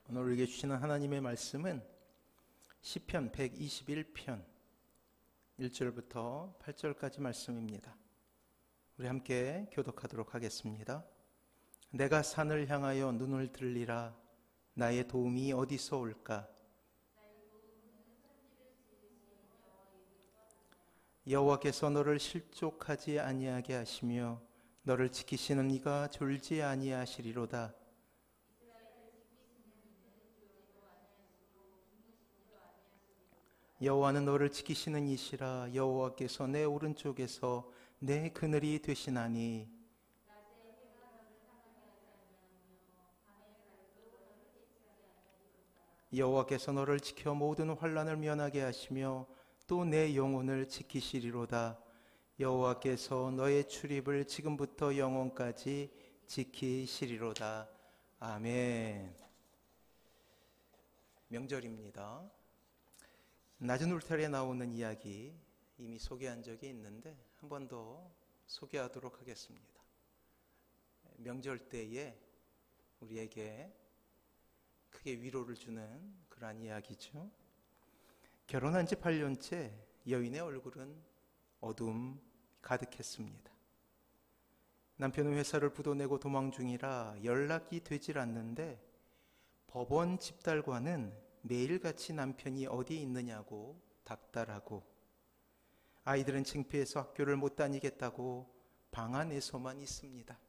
오늘 우리에게 주시는 하나님의 말씀은 시편 121편 1절부터 8절까지 말씀입니다. 우리 함께 교독하도록 하겠습니다. 내가 산을 향하여 눈을 들리라. 나의 도움이 어디서 올까? 여호와께서 너를 실족하지 아니하게 하시며 너를 지키시는 이가 졸지 아니하시리로다. 여호와는 너를 지키시는 이시라. 여호와께서 내 오른쪽에서 내 그늘이 되시나니 여호와께서 너를 지켜 모든 환난을 면하게 하시며 또 내 영혼을 지키시리로다. 여호와께서 너의 출입을 지금부터 영원까지 지키시리로다. 아멘. 명절입니다. 낮은 울타리에 나오는 이야기 이미 소개한 적이 있는데 한 번 더 소개하도록 하겠습니다. 명절 때에 우리에게 크게 위로를 주는 그러한 이야기죠. 결혼한 지 8년째 여인의 얼굴은 어둠 가득했습니다. 남편은 회사를 부도내고 도망 중이라 연락이 되질 않는데 법원 집달과는 매일같이 남편이 어디 있느냐고 닥달하고 아이들은 창피해서 학교를 못 다니겠다고 방 안에서만 있습니다.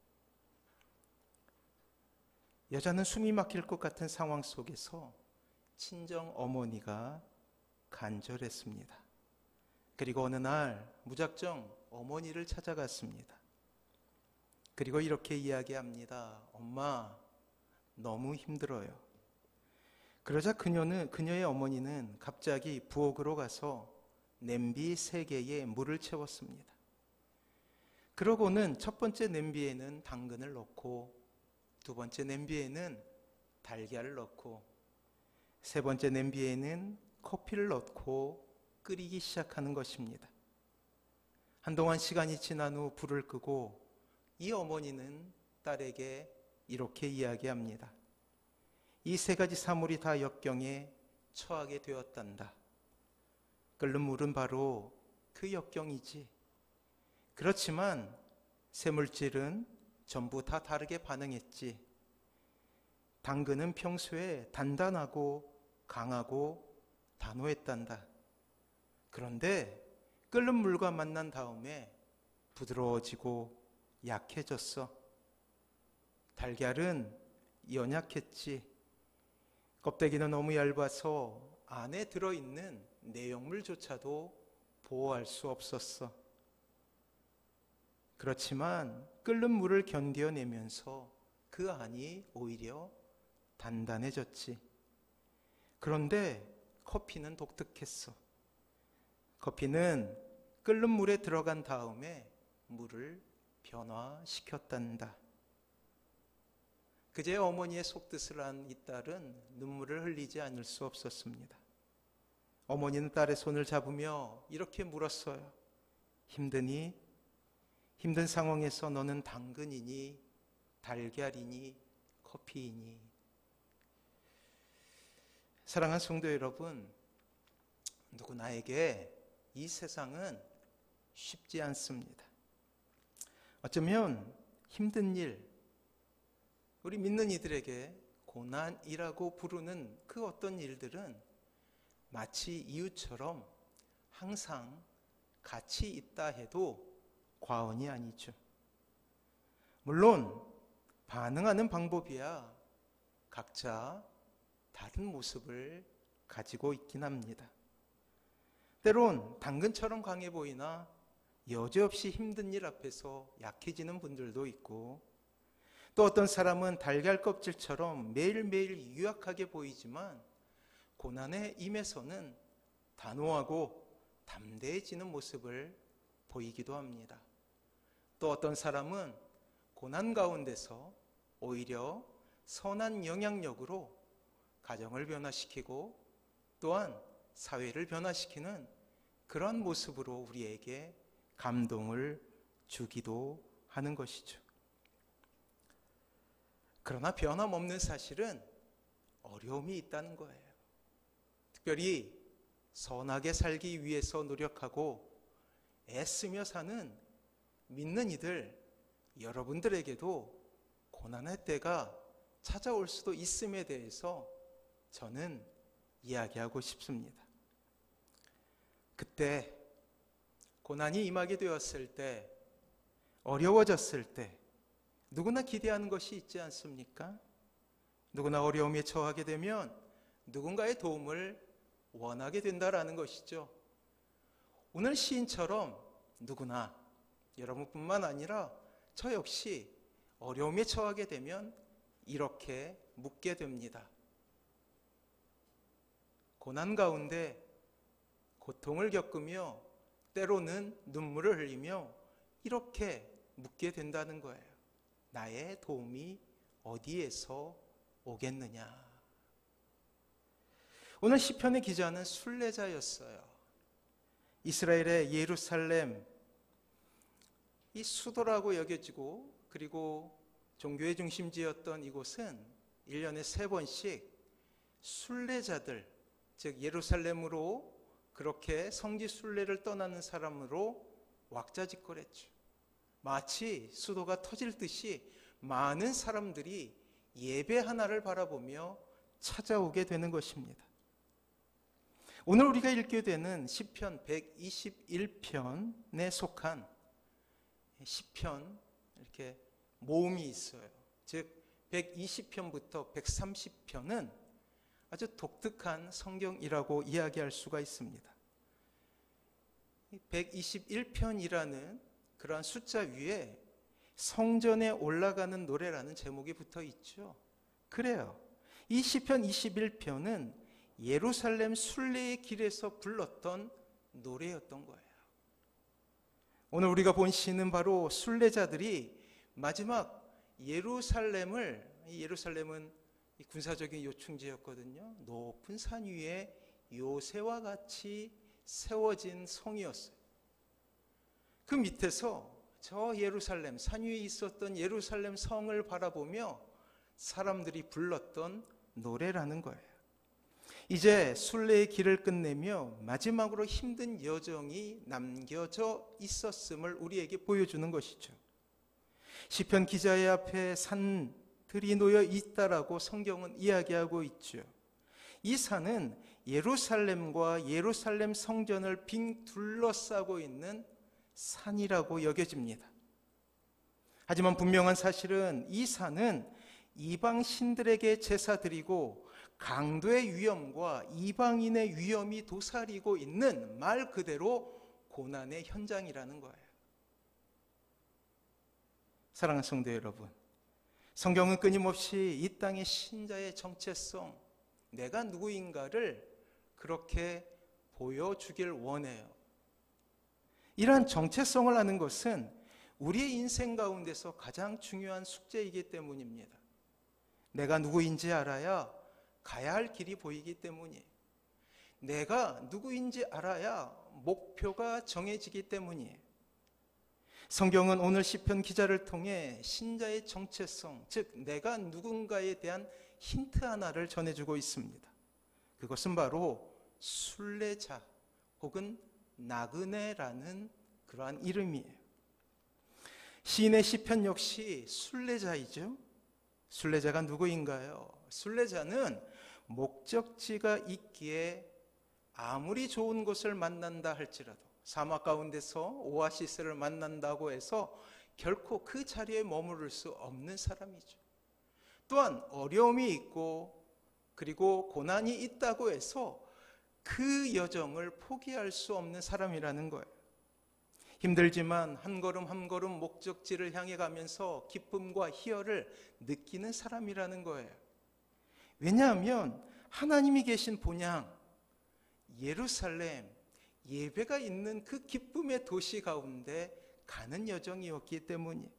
여자는 숨이 막힐 것 같은 상황 속에서 친정 어머니가 간절했습니다. 그리고 어느 날 무작정 어머니를 찾아갔습니다. 그리고 이렇게 이야기합니다. 엄마, 너무 힘들어요. 그러자 그녀의 어머니는 갑자기 부엌으로 가서 냄비 3개에 물을 채웠습니다. 그러고는 첫 번째 냄비에는 당근을 넣고 두 번째 냄비에는 달걀을 넣고 세 번째 냄비에는 커피를 넣고 끓이기 시작하는 것입니다. 한동안 시간이 지난 후 불을 끄고 이 어머니는 딸에게 이렇게 이야기합니다. 이 3가지 사물이 다 역경에 처하게 되었단다. 끓는 물은 바로 그 역경이지. 그렇지만 쇠물질은 전부 다 다르게 반응했지. 당근은 평소에 단단하고 강하고 단호했단다. 그런데 끓는 물과 만난 다음에 부드러워지고 약해졌어. 달걀은 연약했지. 껍데기는 너무 얇아서 안에 들어있는 내용물조차도 보호할 수 없었어. 그렇지만 끓는 물을 견뎌내면서 그 안이 오히려 단단해졌지. 그런데 커피는 독특했어. 커피는 끓는 물에 들어간 다음에 물을 변화시켰단다. 그제 어머니의 속뜻을 한 이 딸은 눈물을 흘리지 않을 수 없었습니다. 어머니는 딸의 손을 잡으며 이렇게 물었어요. 힘드니? 힘든 상황에서 너는 당근이니? 달걀이니? 커피이니? 사랑하는 성도 여러분, 누구나에게 이 세상은 쉽지 않습니다. 어쩌면 힘든 일, 우리 믿는 이들에게 고난이라고 부르는 그 어떤 일들은 마치 이웃처럼 항상 같이 있다 해도 과언이 아니죠. 물론 반응하는 방법이야 각자 다른 모습을 가지고 있긴 합니다. 때론 당근처럼 강해 보이나 여지없이 힘든 일 앞에서 약해지는 분들도 있고, 또 어떤 사람은 달걀 껍질처럼 매일매일 유약하게 보이지만 고난의 임에서는 단호하고 담대해지는 모습을 보이기도 합니다. 또 어떤 사람은 고난 가운데서 오히려 선한 영향력으로 가정을 변화시키고 또한 사회를 변화시키는 그런 모습으로 우리에게 감동을 주기도 하는 것이죠. 그러나 변함없는 사실은 어려움이 있다는 거예요. 특별히 선하게 살기 위해서 노력하고 애쓰며 사는 믿는 이들, 여러분들에게도 고난의 때가 찾아올 수도 있음에 대해서 저는 이야기하고 싶습니다. 그때 고난이 임하게 되었을 때, 어려워졌을 때 누구나 기대하는 것이 있지 않습니까? 누구나 어려움에 처하게 되면 누군가의 도움을 원하게 된다라는 것이죠. 오늘 시인처럼 누구나, 여러분뿐만 아니라 저 역시 어려움에 처하게 되면 이렇게 묻게 됩니다. 고난 가운데 고통을 겪으며 때로는 눈물을 흘리며 이렇게 묻게 된다는 거예요. 나의 도움이 어디에서 오겠느냐. 오늘 시편의 기자는 순례자였어요. 이스라엘의 예루살렘, 이 수도라고 여겨지고 그리고 종교의 중심지였던 이곳은 1년에 3번씩 순례자들, 즉 예루살렘으로 그렇게 성지 순례를 떠나는 사람으로 왁자지껄했죠. 마치 수도가 터질 듯이 많은 사람들이 예배 하나를 바라보며 찾아오게 되는 것입니다. 오늘 우리가 읽게 되는 시편 121편에 속한 시편 이렇게 모음이 있어요. 즉 120편부터 130편은 아주 독특한 성경이라고 이야기할 수가 있습니다. 121편이라는 그러한 숫자 위에 성전에 올라가는 노래라는 제목이 붙어 있죠. 그래요. 이 시편 21편은 예루살렘 순례의 길에서 불렀던 노래였던 거예요. 오늘 우리가 본 시는 바로 순례자들이 마지막 예루살렘은 군사적인 요충지였거든요. 높은 산 위에 요새와 같이 세워진 성이었어요. 그 밑에서 저 예루살렘, 산 위에 있었던 예루살렘 성을 바라보며 사람들이 불렀던 노래라는 거예요. 이제 순례의 길을 끝내며 마지막으로 힘든 여정이 남겨져 있었음을 우리에게 보여주는 것이죠. 시편 기자의 앞에 산들이 놓여 있다라고 성경은 이야기하고 있죠. 이 산은 예루살렘과 예루살렘 성전을 빙 둘러싸고 있는 산이라고 여겨집니다. 하지만 분명한 사실은 이 산은 이방 신들에게 제사 드리고 강도의 위험과 이방인의 위험이 도사리고 있는 말 그대로 고난의 현장이라는 거예요. 사랑하는 성도 여러분, 성경은 끊임없이 이 땅의 신자의 정체성, 내가 누구인가를 그렇게 보여주길 원해요. 이러한 정체성을 아는 것은 우리의 인생 가운데서 가장 중요한 숙제이기 때문입니다. 내가 누구인지 알아야 가야 할 길이 보이기 때문이에요. 내가 누구인지 알아야 목표가 정해지기 때문이에요. 성경은 오늘 시편 기자를 통해 신자의 정체성, 즉 내가 누군가에 대한 힌트 하나를 전해주고 있습니다. 그것은 바로 순례자 혹은 나그네라는 그러한 이름이에요. 시인의 시편 역시 순례자이죠. 순례자가 누구인가요? 순례자는 목적지가 있기에 아무리 좋은 곳을 만난다 할지라도 사막 가운데서 오아시스를 만난다고 해서 결코 그 자리에 머무를 수 없는 사람이죠. 또한 어려움이 있고 그리고 고난이 있다고 해서 그 여정을 포기할 수 없는 사람이라는 거예요. 힘들지만 한 걸음 한 걸음 목적지를 향해 가면서 기쁨과 희열을 느끼는 사람이라는 거예요. 왜냐하면 하나님이 계신 본향 예루살렘, 예배가 있는 그 기쁨의 도시 가운데 가는 여정이었기 때문이에요.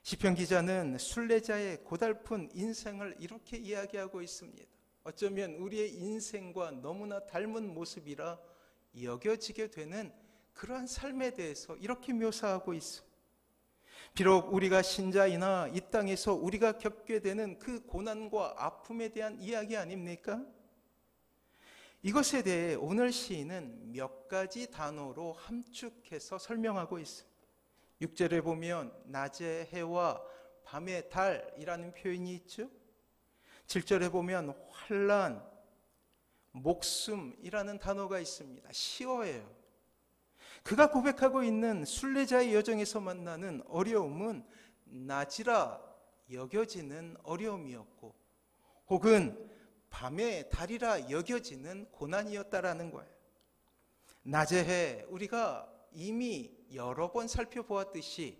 시편 기자는 순례자의 고달픈 인생을 이렇게 이야기하고 있습니다. 어쩌면 우리의 인생과 너무나 닮은 모습이라 여겨지게 되는 그러한 삶에 대해서 이렇게 묘사하고 있어요. 비록 우리가 신자이나 이 땅에서 우리가 겪게 되는 그 고난과 아픔에 대한 이야기 아닙니까? 이것에 대해 오늘 시인은 몇 가지 단어로 함축해서 설명하고 있습니다. 6절에 보면 낮의 해와 밤의 달이라는 표현이 있죠. 7절에 보면 환난, 목숨이라는 단어가 있습니다. 시어예요. 그가 고백하고 있는 순례자의 여정에서 만나는 어려움은 낮이라 여겨지는 어려움이었고 혹은 밤의 달이라 여겨지는 고난이었다라는 거예요. 낮의 해, 우리가 이미 여러 번 살펴보았듯이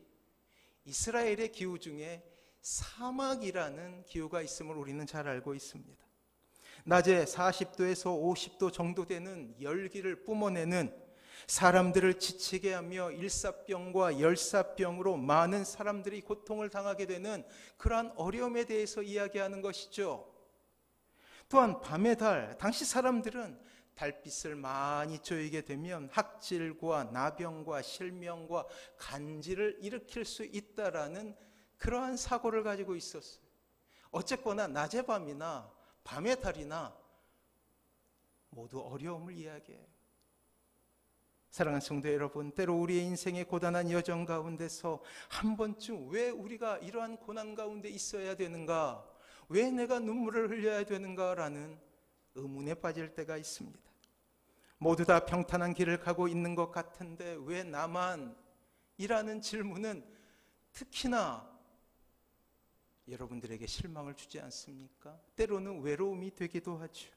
이스라엘의 기후 중에 사막이라는 기후가 있음을 우리는 잘 알고 있습니다. 낮에 40도에서 50도 정도 되는 열기를 뿜어내는, 사람들을 지치게 하며 일사병과 열사병으로 많은 사람들이 고통을 당하게 되는 그러한 어려움에 대해서 이야기하는 것이죠. 또한 밤의 달, 당시 사람들은 달빛을 많이 쬐게 되면 학질과 나병과 실명과 간질을 일으킬 수 있다라는 그러한 사고를 가지고 있었어요. 어쨌거나 낮의 밤이나 밤의 달이나 모두 어려움을 이야기해요. 사랑하는 성도 여러분, 때로 우리의 인생의 고단한 여정 가운데서 한 번쯤 왜 우리가 이러한 고난 가운데 있어야 되는가, 왜 내가 눈물을 흘려야 되는가라는 의문에 빠질 때가 있습니다. 모두 다 평탄한 길을 가고 있는 것 같은데 왜 나만? 이라는 질문은 특히나 여러분들에게 실망을 주지 않습니까? 때로는 외로움이 되기도 하죠.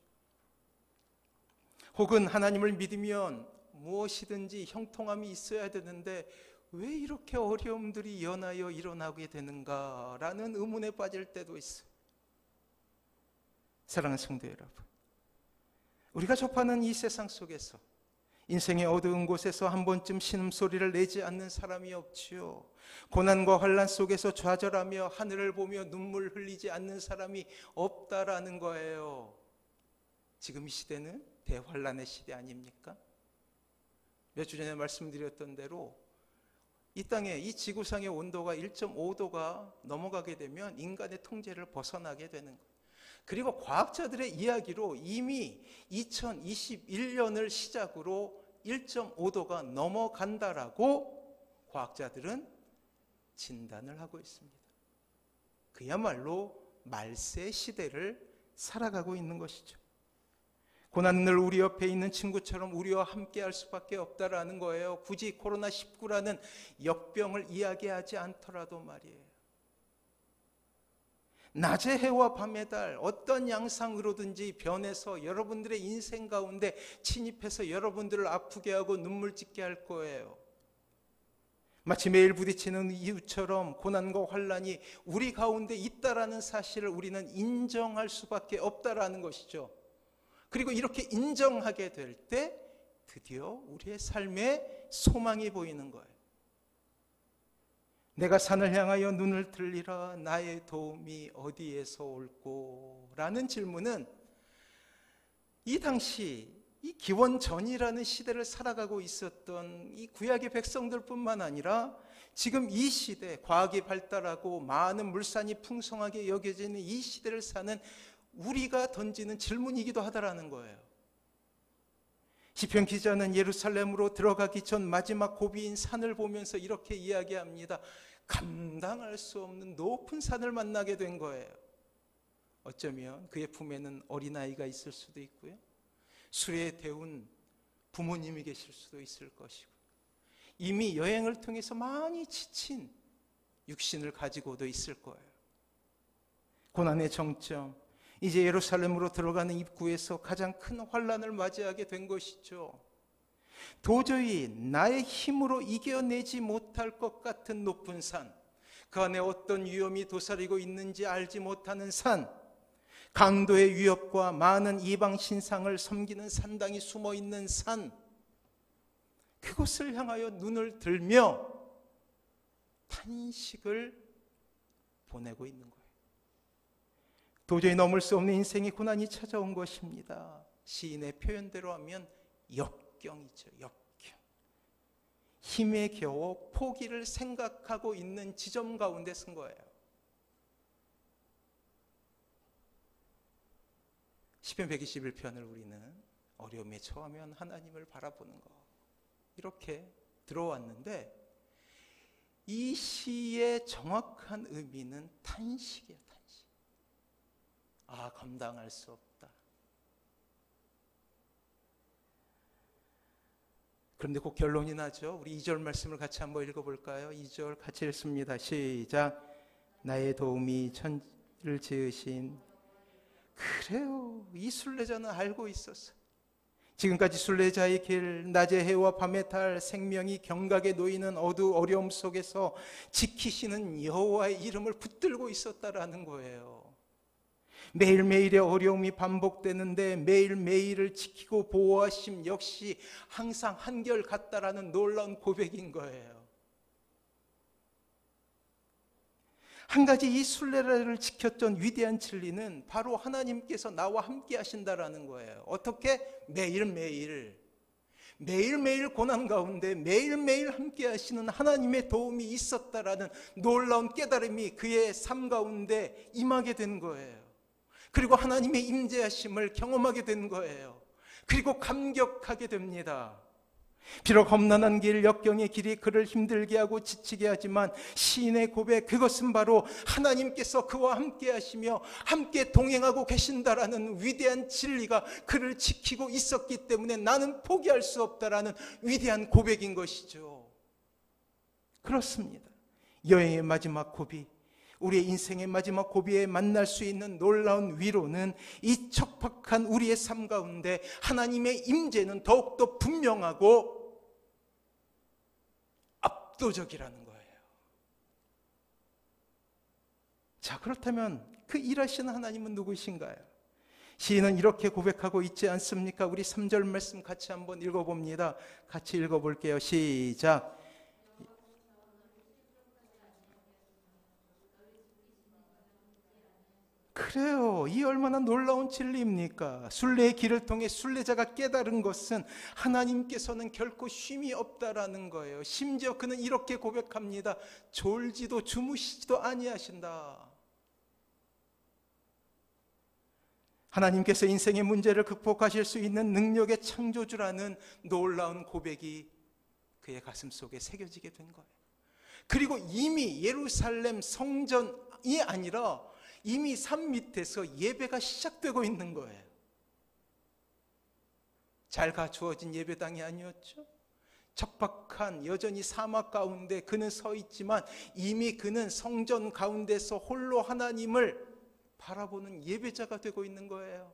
혹은 하나님을 믿으면 무엇이든지 형통함이 있어야 되는데 왜 이렇게 어려움들이 연하여 일어나게 되는가라는 의문에 빠질 때도 있어요. 사랑하는 성도 여러분, 우리가 접하는 이 세상 속에서 인생의 어두운 곳에서 한 번쯤 신음소리를 내지 않는 사람이 없지요. 고난과 환난 속에서 좌절하며 하늘을 보며 눈물 흘리지 않는 사람이 없다라는 거예요. 지금 이 시대는 대환란의 시대 아닙니까? 몇 주 전에 말씀드렸던 대로 이 땅에, 이 지구상의 온도가 1.5도가 넘어가게 되면 인간의 통제를 벗어나게 되는 거예요. 그리고 과학자들의 이야기로 이미 2021년을 시작으로 1.5도가 넘어간다라고 과학자들은 진단을 하고 있습니다. 그야말로 말세 시대를 살아가고 있는 것이죠. 고난은 늘 우리 옆에 있는 친구처럼 우리와 함께 할 수밖에 없다라는 거예요. 굳이 코로나19라는 역병을 이야기하지 않더라도 말이에요. 낮의 해와 밤의 달, 어떤 양상으로든지 변해서 여러분들의 인생 가운데 침입해서 여러분들을 아프게 하고 눈물 짓게 할 거예요. 마치 매일 부딪히는 이유처럼 고난과 환난이 우리 가운데 있다라는 사실을 우리는 인정할 수밖에 없다라는 것이죠. 그리고 이렇게 인정하게 될 때 드디어 우리의 삶에 소망이 보이는 거예요. 내가 산을 향하여 눈을 들리라, 나의 도움이 어디에서 올꼬? 라는 질문은 이 당시 이 기원전이라는 시대를 살아가고 있었던 이 구약의 백성들뿐만 아니라 지금 이 시대, 과학이 발달하고 많은 물산이 풍성하게 여겨지는 이 시대를 사는 우리가 던지는 질문이기도 하다라는 거예요. 시편 기자는 예루살렘으로 들어가기 전 마지막 고비인 산을 보면서 이렇게 이야기합니다. 감당할 수 없는 높은 산을 만나게 된 거예요. 어쩌면 그의 품에는 어린아이가 있을 수도 있고요, 술에 데운 부모님이 계실 수도 있을 것이고, 이미 여행을 통해서 많이 지친 육신을 가지고도 있을 거예요. 고난의 정점, 이제 예루살렘으로 들어가는 입구에서 가장 큰 환난을 맞이하게 된 것이죠. 도저히 나의 힘으로 이겨내지 못할 것 같은 높은 산, 그 안에 어떤 위험이 도사리고 있는지 알지 못하는 산, 강도의 위협과 많은 이방 신상을 섬기는 산당이 숨어있는 산, 그곳을 향하여 눈을 들며 탄식을 보내고 있는 거예요. 도저히 넘을 수 없는 인생의 고난이 찾아온 것입니다. 시인의 표현대로 하면 역경이죠. 역경. 힘에 겨워 포기를 생각하고 있는 지점 가운데 쓴 거예요. 시편 121편을 우리는 어려움에 처하면 하나님을 바라보는 거, 이렇게 들어왔는데 이 시의 정확한 의미는 탄식이에요. 탄식. 아, 감당할 수 없다. 그런데 곧 결론이 나죠. 우리 2절 말씀을 같이 한번 읽어볼까요? 2절 같이 읽습니다. 시작. 나의 도움이 천지를 지으신. 그래요. 이 순례자는 알고 있었어요. 지금까지 순례자의 길, 낮의 해와 밤의 달, 생명이 경각에 놓이는 어려움 속에서 지키시는 여호와의 이름을 붙들고 있었다라는 거예요. 매일매일의 어려움이 반복되는데 매일매일을 지키고 보호하심 역시 항상 한결같다라는 놀라운 고백인 거예요. 한 가지 이 순례를 지켰던 위대한 진리는 바로 하나님께서 나와 함께 하신다라는 거예요. 어떻게? 매일매일 고난 가운데 매일매일 함께 하시는 하나님의 도움이 있었다라는 놀라운 깨달음이 그의 삶 가운데 임하게 된 거예요. 그리고 하나님의 임재하심을 경험하게 된 거예요. 그리고 감격하게 됩니다. 비록 험난한 길, 역경의 길이 그를 힘들게 하고 지치게 하지만 시인의 고백, 그것은 바로 하나님께서 그와 함께 하시며 함께 동행하고 계신다라는 위대한 진리가 그를 지키고 있었기 때문에 나는 포기할 수 없다라는 위대한 고백인 것이죠. 그렇습니다. 여행의 마지막 고비, 우리의 인생의 마지막 고비에 만날 수 있는 놀라운 위로는 이 척박한 우리의 삶 가운데 하나님의 임재는 더욱더 분명하고 압도적이라는 거예요. 자, 그렇다면 그 일하시는 하나님은 누구신가요? 시인은 이렇게 고백하고 있지 않습니까? 우리 3절 말씀 같이 한번 읽어봅니다. 같이 읽어볼게요. 시작. 그래요. 이 얼마나 놀라운 진리입니까? 순례의 길을 통해 순례자가 깨달은 것은 하나님께서는 결코 쉼이 없다라는 거예요. 심지어 그는 이렇게 고백합니다. 졸지도 주무시지도 아니하신다. 하나님께서 인생의 문제를 극복하실 수 있는 능력의 창조주라는 놀라운 고백이 그의 가슴 속에 새겨지게 된 거예요. 그리고 이미 예루살렘 성전이 아니라 이미 산 밑에서 예배가 시작되고 있는 거예요. 잘 갖추어진 예배당이 아니었죠. 척박한 여전히 사막 가운데 그는 서 있지만 이미 그는 성전 가운데서 홀로 하나님을 바라보는 예배자가 되고 있는 거예요.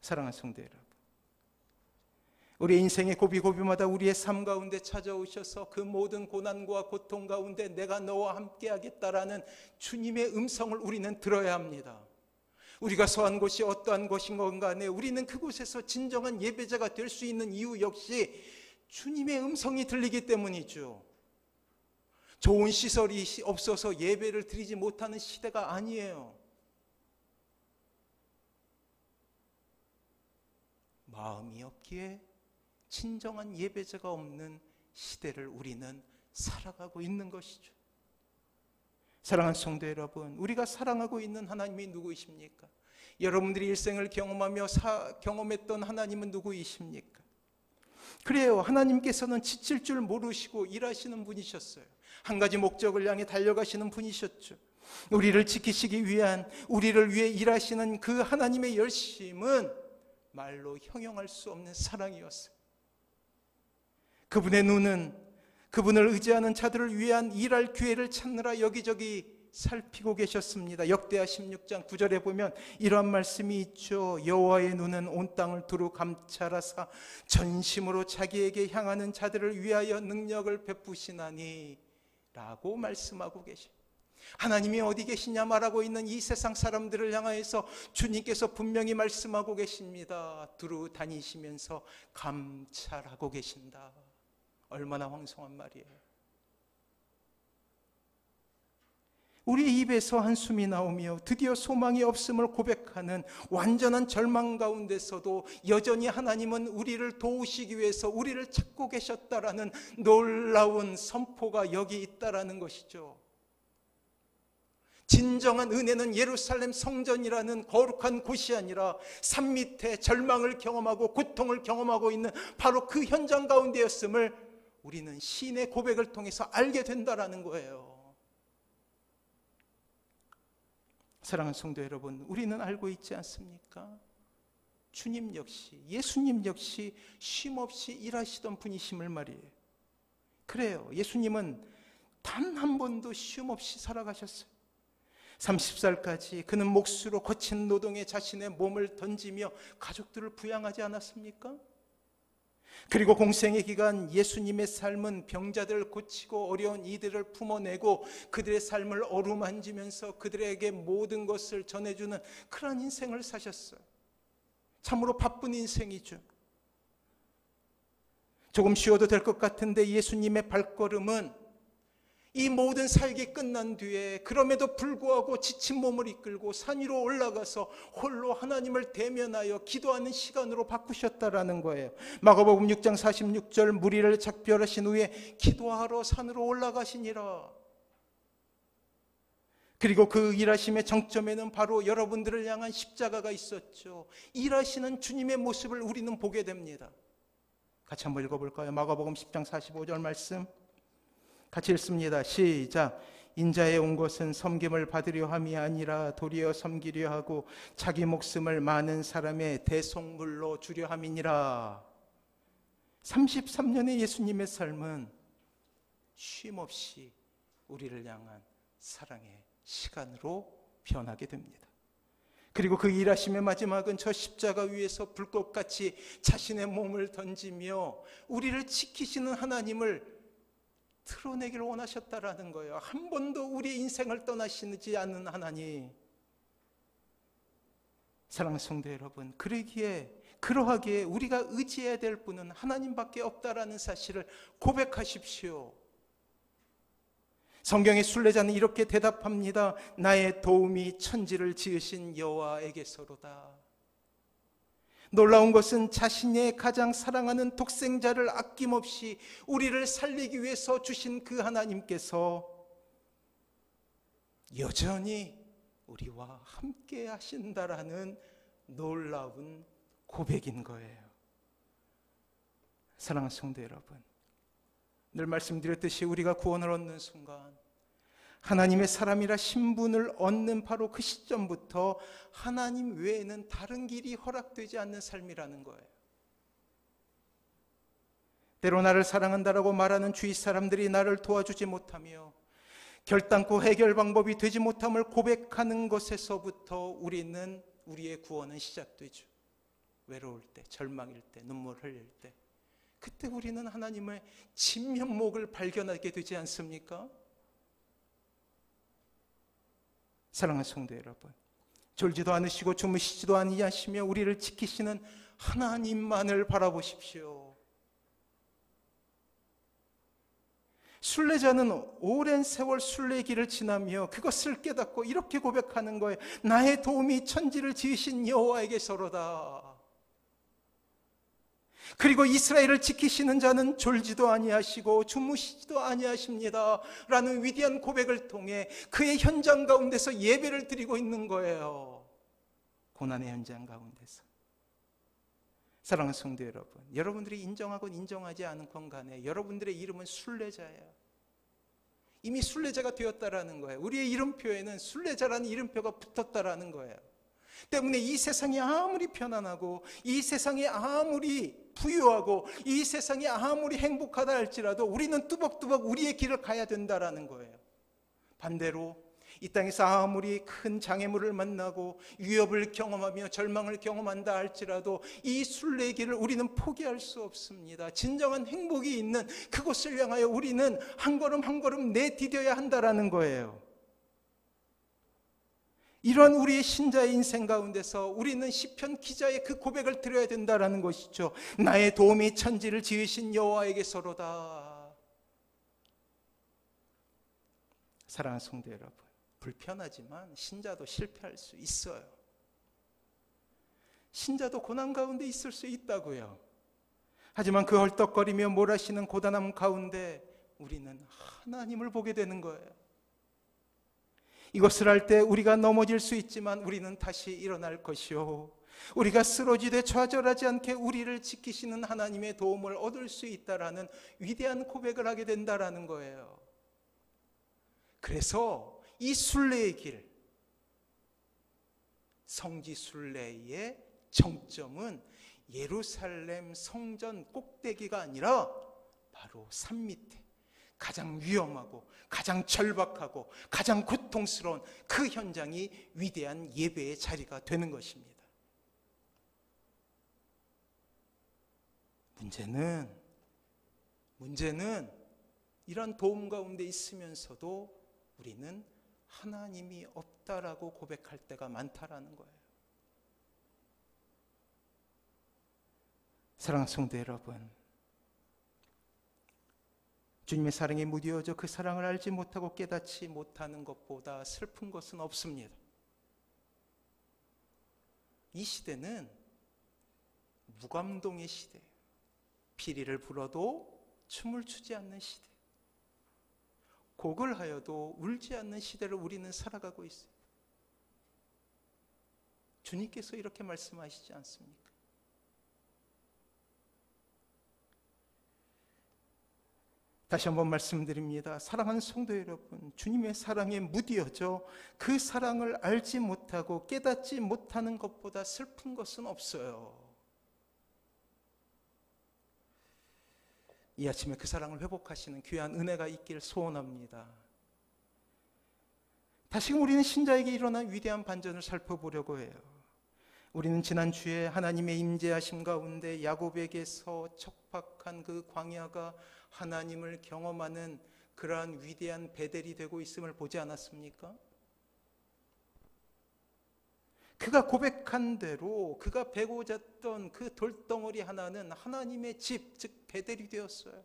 사랑하는 성도 여러분, 우리 인생의 고비고비마다 우리의 삶 가운데 찾아오셔서 그 모든 고난과 고통 가운데 내가 너와 함께 하겠다라는 주님의 음성을 우리는 들어야 합니다. 우리가 서한 곳이 어떠한 곳인 간에 우리는 그곳에서 진정한 예배자가 될 수 있는 이유 역시 주님의 음성이 들리기 때문이죠. 좋은 시설이 없어서 예배를 드리지 못하는 시대가 아니에요. 마음이 없기에 진정한 예배자가 없는 시대를 우리는 살아가고 있는 것이죠. 사랑하는 성도 여러분, 우리가 사랑하고 있는 하나님이 누구이십니까? 여러분들이 일생을 경험하며 경험했던 하나님은 누구이십니까? 그래요, 하나님께서는 지칠 줄 모르시고 일하시는 분이셨어요. 한 가지 목적을 향해 달려가시는 분이셨죠. 우리를 지키시기 위한, 우리를 위해 일하시는 그 하나님의 열심은 말로 형용할 수 없는 사랑이었어요. 그분의 눈은 그분을 의지하는 자들을 위한 일할 기회를 찾느라 여기저기 살피고 계셨습니다. 역대하 16장 9절에 보면 이러한 말씀이 있죠. 여호와의 눈은 온 땅을 두루 감찰하사 전심으로 자기에게 향하는 자들을 위하여 능력을 베푸시나니 라고 말씀하고 계셔요. 하나님이 어디 계시냐 말하고 있는 이 세상 사람들을 향하여서 주님께서 분명히 말씀하고 계십니다. 두루 다니시면서 감찰하고 계신다. 얼마나 황송한 말이에요. 우리의 입에서 한숨이 나오며 드디어 소망이 없음을 고백하는 완전한 절망 가운데서도 여전히 하나님은 우리를 도우시기 위해서 우리를 찾고 계셨다라는 놀라운 선포가 여기 있다라는 것이죠. 진정한 은혜는 예루살렘 성전이라는 거룩한 곳이 아니라 산 밑에 절망을 경험하고 고통을 경험하고 있는 바로 그 현장 가운데였음을 우리는 시인의 고백을 통해서 알게 된다라는 거예요. 사랑하는 성도 여러분, 우리는 알고 있지 않습니까? 주님 역시, 예수님 역시 쉼없이 일하시던 분이심을 말이에요. 그래요, 예수님은 단 한 번도 쉼없이 살아가셨어요. 30살까지 그는 몫으로 거친 노동에 자신의 몸을 던지며 가족들을 부양하지 않았습니까? 그리고 공생의 기간 예수님의 삶은 병자들을 고치고 어려운 이들을 품어내고 그들의 삶을 어루만지면서 그들에게 모든 것을 전해주는 그런 인생을 사셨어요. 참으로 바쁜 인생이죠. 조금 쉬어도 될 것 같은데 예수님의 발걸음은 이 모든 사역이 끝난 뒤에 그럼에도 불구하고 지친 몸을 이끌고 산 위로 올라가서 홀로 하나님을 대면하여 기도하는 시간으로 바꾸셨다라는 거예요. 마가복음 6장 46절 무리를 작별하신 후에 기도하러 산으로 올라가시니라. 그리고 그 일하심의 정점에는 바로 여러분들을 향한 십자가가 있었죠. 일하시는 주님의 모습을 우리는 보게 됩니다. 같이 한번 읽어볼까요? 마가복음 10장 45절 말씀 같이 읽습니다. 시작. 인자에 온 것은 섬김을 받으려 함이 아니라 도리어 섬기려 하고 자기 목숨을 많은 사람의 대속물로 주려 함이니라. 33년의 예수님의 삶은 쉼없이 우리를 향한 사랑의 시간으로 변하게 됩니다. 그리고 그 일하심의 마지막은 저 십자가 위에서 불꽃같이 자신의 몸을 던지며 우리를 지키시는 하나님을 드러내기를 원하셨다라는 거예요. 한 번도 우리 인생을 떠나시지 않는 하나님. 사랑하는 성도 여러분, 그러하기에 우리가 의지해야 될 분은 하나님밖에 없다라는 사실을 고백하십시오. 성경의 순례자는 이렇게 대답합니다. 나의 도움이 천지를 지으신 여호와에게서로다. 놀라운 것은 자신의 가장 사랑하는 독생자를 아낌없이 우리를 살리기 위해서 주신 그 하나님께서 여전히 우리와 함께 하신다라는 놀라운 고백인 거예요. 사랑하는 성도 여러분, 늘 말씀드렸듯이 우리가 구원을 얻는 순간 하나님의 사람이라 신분을 얻는 바로 그 시점부터 하나님 외에는 다른 길이 허락되지 않는 삶이라는 거예요. 때로 나를 사랑한다라고 말하는 주위 사람들이 나를 도와주지 못하며 결단코 해결 방법이 되지 못함을 고백하는 것에서부터 우리의 구원은 시작되죠. 외로울 때, 절망일 때, 눈물 흘릴 때, 그때 우리는 하나님의 진면목을 발견하게 되지 않습니까? 사랑하는 성도 여러분, 졸지도 않으시고 주무시지도 아니하시며 우리를 지키시는 하나님만을 바라보십시오. 순례자는 오랜 세월 순례의 길을 지나며 그것을 깨닫고 이렇게 고백하는 거예요. 나의 도움이 천지를 지으신 여호와에게서로다. 그리고 이스라엘을 지키시는 자는 졸지도 아니하시고 주무시지도 아니하십니다 라는 위대한 고백을 통해 그의 현장 가운데서 예배를 드리고 있는 거예요. 고난의 현장 가운데서. 사랑하는 성도 여러분, 여러분들이 인정하건 인정하지 않은 건 간에 여러분들의 이름은 순례자예요. 이미 순례자가 되었다라는 거예요. 우리의 이름표에는 순례자라는 이름표가 붙었다라는 거예요. 때문에 이 세상이 아무리 편안하고 이 세상이 아무리 부유하고 이 세상이 아무리 행복하다 할지라도 우리는 뚜벅뚜벅 우리의 길을 가야 된다라는 거예요. 반대로 이 땅에서 아무리 큰 장애물을 만나고 위협을 경험하며 절망을 경험한다 할지라도 이 순례의 길을 우리는 포기할 수 없습니다. 진정한 행복이 있는 그곳을 향하여 우리는 한 걸음 한 걸음 내디뎌야 한다라는 거예요. 이런 우리의 신자의 인생 가운데서 우리는 시편 기자의 그 고백을 드려야 된다라는 것이죠. 나의 도움이 천지를 지으신 여호와에게서로다. 사랑하는 성도 여러분, 불편하지만 신자도 실패할 수 있어요. 신자도 고난 가운데 있을 수 있다고요. 하지만 그 헐떡거리며 몰아치는 고단함 가운데 우리는 하나님을 보게 되는 거예요. 이것을 할 때 우리가 넘어질 수 있지만 우리는 다시 일어날 것이요, 우리가 쓰러지되 좌절하지 않게 우리를 지키시는 하나님의 도움을 얻을 수 있다라는 위대한 고백을 하게 된다라는 거예요. 그래서 이 순례의 길, 성지 순례의 정점은 예루살렘 성전 꼭대기가 아니라 바로 산 밑에 가장 위험하고 가장 절박하고 가장 고통스러운 그 현장이 위대한 예배의 자리가 되는 것입니다. 문제는 이런 도움 가운데 있으면서도 우리는 하나님이 없다라고 고백할 때가 많다라는 거예요. 사랑하는 성도 여러분, 주님의 사랑에 무디어져 그 사랑을 알지 못하고 깨닫지 못하는 것보다 슬픈 것은 없습니다. 이 시대는 무감동의 시대예요. 피리를 불어도 춤을 추지 않는 시대, 곡을 하여도 울지 않는 시대를 우리는 살아가고 있어요. 주님께서 이렇게 말씀하시지 않습니까? 다시 한번 말씀드립니다. 사랑하는 성도 여러분, 주님의 사랑에 무디어져 그 사랑을 알지 못하고 깨닫지 못하는 것보다 슬픈 것은 없어요. 이 아침에 그 사랑을 회복하시는 귀한 은혜가 있길 소원합니다. 다시금 우리는 신자에게 일어난 위대한 반전을 살펴보려고 해요. 우리는 지난주에 하나님의 임재하심 가운데 야곱에게서 척박한 그 광야가 하나님을 경험하는 그러한 위대한 베델이 되고 있음을 보지 않았습니까? 그가 고백한 대로 그가 베고 잤던 그 돌덩어리 하나는 하나님의 집, 즉 베델이 되었어요.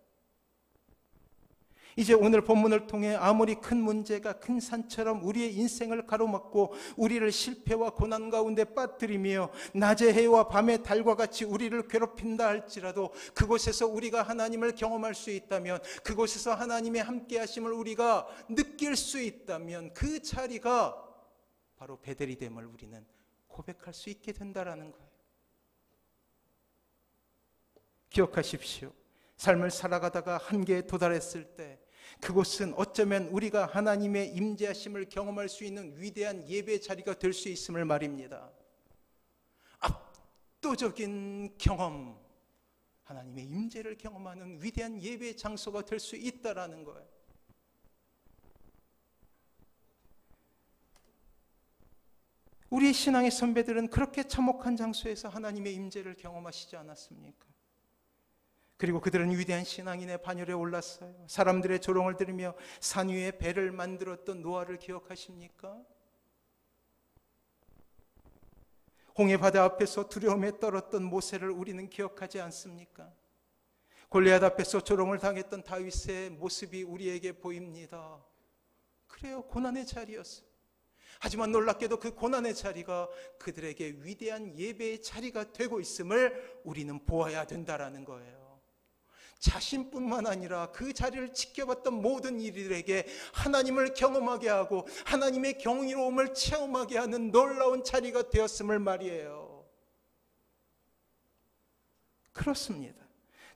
이제 오늘 본문을 통해 아무리 큰 문제가 큰 산처럼 우리의 인생을 가로막고 우리를 실패와 고난 가운데 빠뜨리며 낮의 해와 밤의 달과 같이 우리를 괴롭힌다 할지라도 그곳에서 우리가 하나님을 경험할 수 있다면, 그곳에서 하나님의 함께하심을 우리가 느낄 수 있다면 그 자리가 바로 베델이 됨을 우리는 고백할 수 있게 된다라는 거예요. 기억하십시오. 삶을 살아가다가 한계에 도달했을 때 그곳은 어쩌면 우리가 하나님의 임재하심을 경험할 수 있는 위대한 예배 자리가 될 수 있음을 말입니다. 압도적인 경험, 하나님의 임재를 경험하는 위대한 예배 장소가 될 수 있다라는 거예요. 우리 신앙의 선배들은 그렇게 참혹한 장소에서 하나님의 임재를 경험하시지 않았습니까? 그리고 그들은 위대한 신앙인의 반열에 올랐어요. 사람들의 조롱을 들으며 산 위에 배를 만들었던 노아를 기억하십니까? 홍해 바다 앞에서 두려움에 떨었던 모세를 우리는 기억하지 않습니까? 골리앗 앞에서 조롱을 당했던 다윗의 모습이 우리에게 보입니다. 그래요, 고난의 자리였어요. 하지만 놀랍게도 그 고난의 자리가 그들에게 위대한 예배의 자리가 되고 있음을 우리는 보아야 된다라는 거예요. 자신뿐만 아니라 그 자리를 지켜봤던 모든 이들에게 하나님을 경험하게 하고 하나님의 경이로움을 체험하게 하는 놀라운 자리가 되었음을 말이에요. 그렇습니다.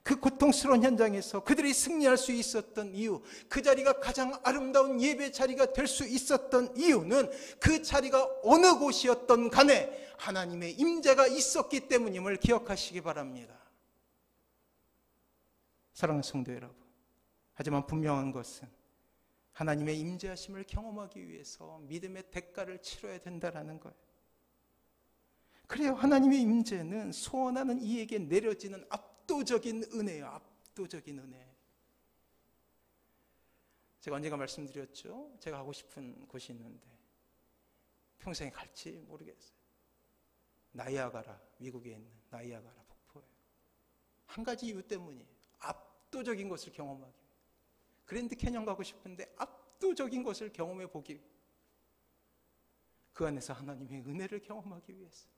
그 고통스러운 현장에서 그들이 승리할 수 있었던 이유, 그 자리가 가장 아름다운 예배 자리가 될 수 있었던 이유는 그 자리가 어느 곳이었던 간에 하나님의 임재가 있었기 때문임을 기억하시기 바랍니다. 사랑하는 성도 여러분, 하지만 분명한 것은 하나님의 임재하심을 경험하기 위해서 믿음의 대가를 치러야 된다는 거예요. 그래요, 하나님의 임재는 소원하는 이에게 내려지는 압도적인 은혜예요. 압도적인 은혜. 제가 언젠가 말씀드렸죠. 제가 가고 싶은 곳이 있는데 평생에 갈지 모르겠어요. 나이아가라, 미국에 있는 나이아가라 폭포예요. 한 가지 이유 때문이에요. 압도적인 것을 경험하기 위해. 그랜드 캐년 가고 싶은데 압도적인 것을 경험해 보기 위해. 그 안에서 하나님의 은혜를 경험하기 위해서.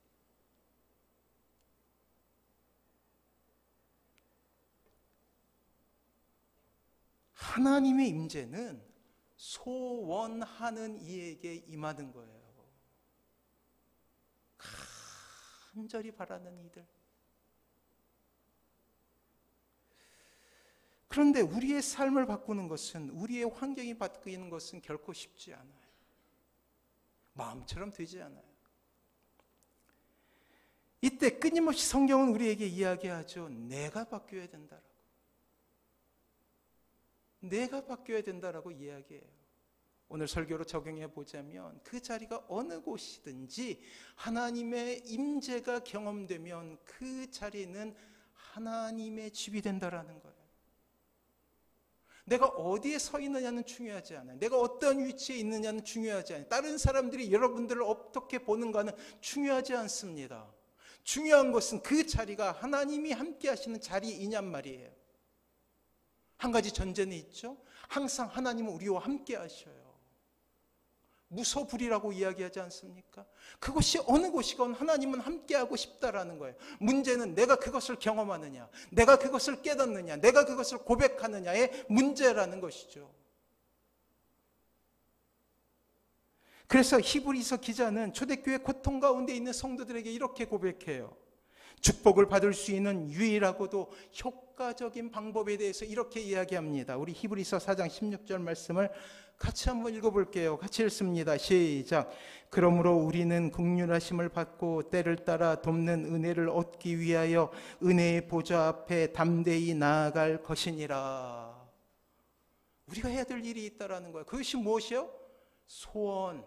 하나님의 임재는 소원하는 이에게 임하는 거예요. 간절히 바라는 이들. 그런데 우리의 삶을 바꾸는 것은, 우리의 환경이 바뀌는 것은 결코 쉽지 않아요. 마음처럼 되지 않아요. 이때 끊임없이 성경은 우리에게 이야기하죠. 내가 바뀌어야 된다라고. 내가 바뀌어야 된다라고 이야기해요. 오늘 설교로 적용해 보자면 그 자리가 어느 곳이든지 하나님의 임재가 경험되면 그 자리는 하나님의 집이 된다라는 거예요. 내가 어디에 서 있느냐는 중요하지 않아요. 내가 어떤 위치에 있느냐는 중요하지 않아요. 다른 사람들이 여러분들을 어떻게 보는가는 중요하지 않습니다. 중요한 것은 그 자리가 하나님이 함께 하시는 자리이냔 말이에요. 한 가지 전제는 있죠. 항상 하나님은 우리와 함께 하셔요. 무소불위라고 이야기하지 않습니까? 그것이 어느 곳이건 하나님은 함께하고 싶다라는 거예요. 문제는 내가 그것을 경험하느냐, 내가 그것을 깨닫느냐, 내가 그것을 고백하느냐의 문제라는 것이죠. 그래서 히브리서 기자는 초대교회 고통 가운데 있는 성도들에게 이렇게 고백해요. 축복을 받을 수 있는 유일하고도 효과적인 방법에 대해서 이렇게 이야기합니다. 우리 히브리서 4장 16절 말씀을 같이 한번 읽어볼게요. 같이 읽습니다. 시작. 그러므로 우리는 긍휼하심을 받고 때를 따라 돕는 은혜를 얻기 위하여 은혜의 보좌 앞에 담대히 나아갈 것이니라. 우리가 해야 될 일이 있다라는 거예요. 그것이 무엇이요? 소원.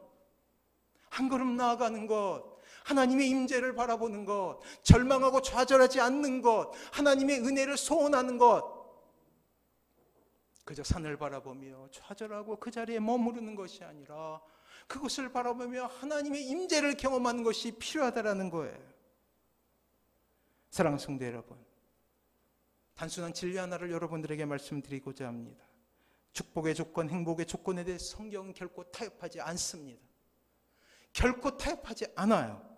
한 걸음 나아가는 것. 하나님의 임재를 바라보는 것, 절망하고 좌절하지 않는 것, 하나님의 은혜를 소원하는 것. 그저 산을 바라보며 좌절하고 그 자리에 머무르는 것이 아니라 그것을 바라보며 하나님의 임재를 경험하는 것이 필요하다라는 거예요. 사랑하는 성도 여러분, 단순한 진리 하나를 여러분들에게 말씀드리고자 합니다. 축복의 조건, 행복의 조건에 대해 성경은 결코 타협하지 않습니다. 결코 타협하지 않아요.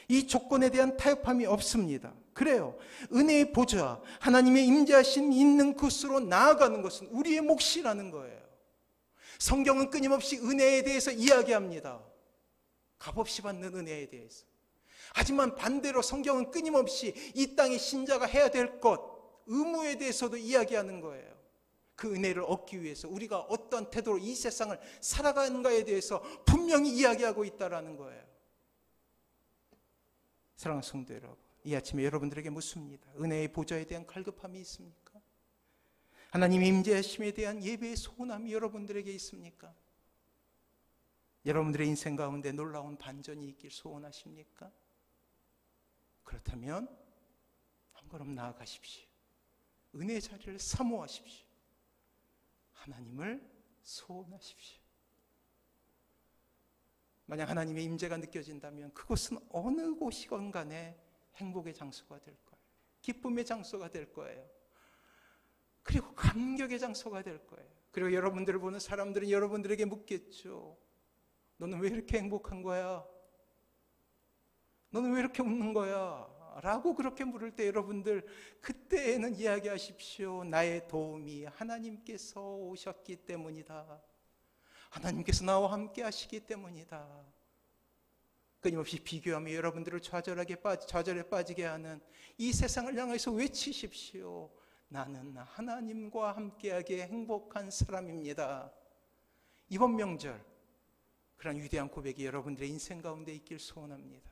이 조건에 대한 타협함이 없습니다. 그래요. 은혜의 보좌, 하나님의 임재하심 있는 곳으로 나아가는 것은 우리의 몫이라는 거예요. 성경은 끊임없이 은혜에 대해서 이야기합니다. 값없이 받는 은혜에 대해서. 하지만 반대로 성경은 끊임없이 이 땅의 신자가 해야 될 것, 의무에 대해서도 이야기하는 거예요. 그 은혜를 얻기 위해서 우리가 어떤 태도로 이 세상을 살아가는가에 대해서 분명히 이야기하고 있다는 거예요. 사랑하는 성도 여러분, 이 아침에 여러분들에게 묻습니다. 은혜의 보좌에 대한 갈급함이 있습니까? 하나님의 임재하심에 대한 예배의 소원함이 여러분들에게 있습니까? 여러분들의 인생 가운데 놀라운 반전이 있길 소원하십니까? 그렇다면 한 걸음 나아가십시오. 은혜의 자리를 사모하십시오. 하나님을 소원하십시오. 만약 하나님의 임재가 느껴진다면 그곳은 어느 곳이건 간에 행복의 장소가 될 거예요. 기쁨의 장소가 될 거예요. 그리고 감격의 장소가 될 거예요. 그리고 여러분들을 보는 사람들은 여러분들에게 묻겠죠. 너는 왜 이렇게 행복한 거야? 너는 왜 이렇게 웃는 거야? 라고 그렇게 물을 때 여러분들 그때에는 이야기하십시오. 나의 도움이 하나님께서 오셨기 때문이다. 하나님께서 나와 함께 하시기 때문이다. 끊임없이 비교하며 여러분들을 좌절에 빠지게 하는 이 세상을 향해서 외치십시오. 나는 하나님과 함께하기에 행복한 사람입니다. 이번 명절 그런 위대한 고백이 여러분들의 인생 가운데 있길 소원합니다.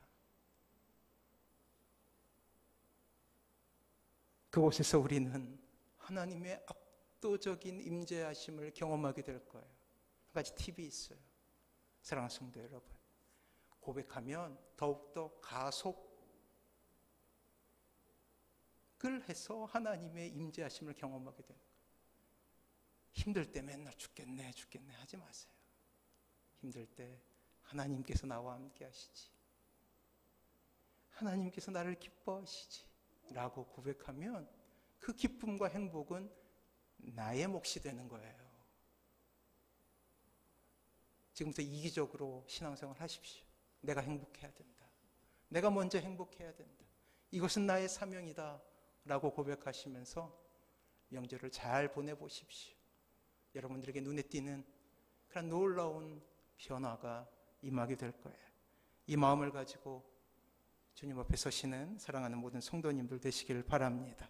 그곳에서 우리는 하나님의 압도적인 임재하심을 경험하게 될 거예요. 한 가지 팁이 있어요. 사랑하는 성도 여러분, 고백하면 더욱더 가속을 해서 하나님의 임재하심을 경험하게 돼요. 힘들 때 맨날 죽겠네 하지 마세요. 힘들 때 하나님께서 나와 함께 하시지, 하나님께서 나를 기뻐하시지 라고 고백하면 그 기쁨과 행복은 나의 몫이 되는 거예요. 지금부터 이기적으로 신앙생활 하십시오. 내가 행복해야 된다. 내가 먼저 행복해야 된다. 이것은 나의 사명이다 라고 고백하시면서 명절을 잘 보내보십시오. 여러분들에게 눈에 띄는 그런 놀라운 변화가 임하게 될 거예요. 이 마음을 가지고 주님 앞에 서시는 사랑하는 모든 성도님들 되시길 바랍니다.